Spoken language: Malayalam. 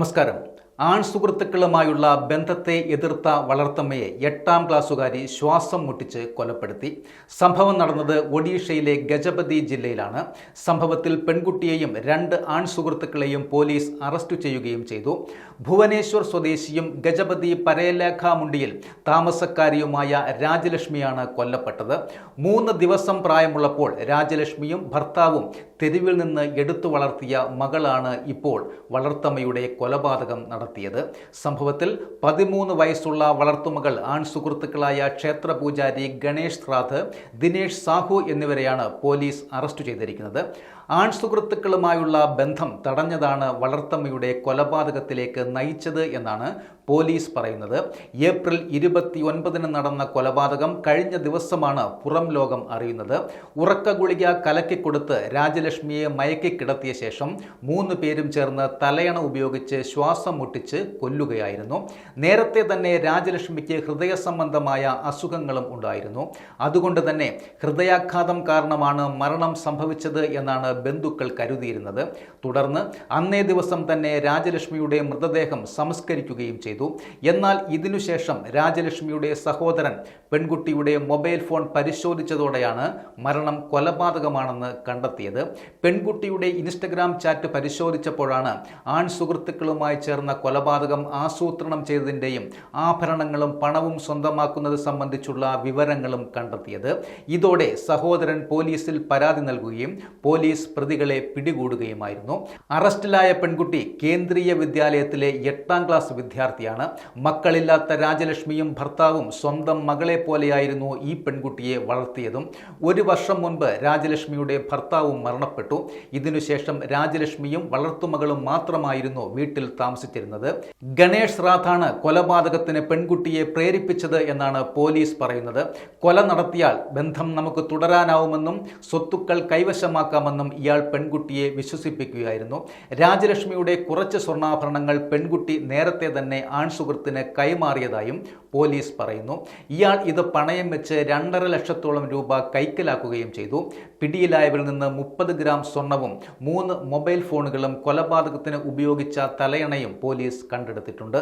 നമസ്കാരം. സുഹൃത്തുക്കളുമായുള്ള ബന്ധത്തെ എതിർത്ത വളർത്തമ്മയെ 8ാം ക്ലാസ്സുകാരി ശ്വാസം മുട്ടിച്ച് കൊലപ്പെടുത്തി. സംഭവം നടന്നത് ഒഡീഷയിലെ ഗജപതി ജില്ലയിലാണ്. സംഭവത്തിൽ പെൺകുട്ടിയെയും 2 സുഹൃത്തുക്കളെയും പോലീസ് അറസ്റ്റ് ചെയ്യുകയും ചെയ്തു. ഭുവനേശ്വർ സ്വദേശിയും ഗജപതി പരേലേഖാമുണ്ടിയിൽ താമസക്കാരിയുമായ രാജലക്ഷ്മിയാണ് കൊല്ലപ്പെട്ടത്. 3 ദിവസം പ്രായമുള്ളപ്പോൾ രാജലക്ഷ്മിയും ഭർത്താവും തെരുവിൽ നിന്ന് എടുത്തു വളർത്തിയ മകളാണ് ഇപ്പോൾ വളർത്തമ്മയുടെ കൊലപാതകം നടത്തിയത്. സംഭവത്തിൽ 13 വയസ്സുള്ള വളർത്തുമകൾ സുഹൃത്തുക്കളായ ക്ഷേത്ര പൂജാരി ഗണേഷ് ശ്രാദ്ധ്, ദിനേഷ് സാഹു എന്നിവരെയാണ് പോലീസ് അറസ്റ്റ് ചെയ്തിരിക്കുന്നത്. സുഹൃത്തുക്കളുമായുള്ള ബന്ധം തടഞ്ഞതാണ് വളർത്തമ്മയുടെ കൊലപാതകത്തിലേക്ക് നയിച്ചത് എന്നാണ് പോലീസ് പറയുന്നത്. ഏപ്രിൽ 29 നടന്ന കൊലപാതകം കഴിഞ്ഞ ദിവസമാണ് പുറം ലോകം അറിയുന്നത്. ഉറക്ക ഗുളിക കലക്കിക്കൊടുത്ത് രാജലക്ഷ്മിയെ മയക്കിക്കിടത്തിയ ശേഷം 3 പേരും ചേർന്ന് തലയണ ഉപയോഗിച്ച് ശ്വാസം മുട്ടിച്ച് കൊല്ലുകയായിരുന്നു. നേരത്തെ തന്നെ രാജലക്ഷ്മിക്ക് ഹൃദയ സംബന്ധമായ അസുഖങ്ങളും ഉണ്ടായിരുന്നു. അതുകൊണ്ട് തന്നെ ഹൃദയാഘാതം കാരണമാണ് മരണം സംഭവിച്ചത് എന്നാണ് ബന്ധുക്കൾ കരുതിയിരുന്നത്. തുടർന്ന് അന്നേ ദിവസം തന്നെ രാജലക്ഷ്മിയുടെ മൃതദേഹം സംസ്കരിക്കുകയും ചെയ്തു. എന്നാൽ ഇതിനുശേഷം രാജലക്ഷ്മിയുടെ സഹോദരൻ പെൺകുട്ടിയുടെ മൊബൈൽ ഫോൺ പരിശോധിച്ചതോടെയാണ് മരണം കൊലപാതകമാണെന്ന് കണ്ടെത്തിയത്. പെൺകുട്ടിയുടെ ഇൻസ്റ്റഗ്രാം ചാറ്റ് പരിശോധിച്ചപ്പോഴാണ് സുഹൃത്തുക്കളുമായി ചേർന്ന കൊലപാതകം ആസൂത്രണം ചെയ്തതിൻ്റെയും ആഭരണങ്ങളും പണവും സ്വന്തമാക്കുന്നത് സംബന്ധിച്ചുള്ള വിവരങ്ങളും കണ്ടെത്തിയത്. ഇതോടെ സഹോദരൻ പോലീസിൽ പരാതി നൽകുകയും പോലീസ് പ്രതികളെ പിടികൂടുകയുമായിരുന്നു. അറസ്റ്റിലായ പെൺകുട്ടി കേന്ദ്രീയ വിദ്യാലയത്തിലെ 8ാം ക്ലാസ് വിദ്യാർത്ഥിയാണ്. മക്കളില്ലാത്ത രാജലക്ഷ്മിയും ഭർത്താവും സ്വന്തം മകളെ പോലെയായിരുന്നു ഈ പെൺകുട്ടിയെ വളർത്തിയതും. 1 വർഷം മുൻപ് രാജലക്ഷ്മിയുടെ ഭർത്താവും മരണപ്പെട്ടു. ഇതിനുശേഷം രാജലക്ഷ്മിയും വളർത്തുമകളും മാത്രമായിരുന്നു വീട്ടിൽ താമസിച്ചിരുന്നത്. ഗണേഷ് ശ്രാദ്ധാണ് കൊലപാതകത്തിന് പെൺകുട്ടിയെ പ്രേരിപ്പിച്ചത് എന്നാണ് പോലീസ് പറയുന്നത്. കൊല നടത്തിയാൽ ബന്ധം നമുക്ക് തുടരാനാവുമെന്നും സ്വത്തുക്കൾ കൈവശമാക്കാമെന്നും ഇയാൾ പെൺകുട്ടിയെ വിശ്വസിപ്പിക്കുകയായിരുന്നു. രാജലക്ഷ്മിയുടെ കുറച്ച് സ്വർണ്ണാഭരണങ്ങൾ പെൺകുട്ടി നേരത്തെ തന്നെ സുഹൃത്തിന് കൈമാറിയതായും പോലീസ് പറയുന്നു. ഇയാൾ ഇത് പണയം വെച്ച് 2.5 ലക്ഷത്തോളം രൂപ കൈക്കലാക്കുകയും ചെയ്തു. പിടിയിലായവരിൽ നിന്ന് 30 ഗ്രാം സ്വർണവും 3 മൊബൈൽ ഫോണുകളും കൊലപാതകത്തിന് ഉപയോഗിച്ച തലയണയും പോലീസ് കണ്ടെടുത്തിട്ടുണ്ട്.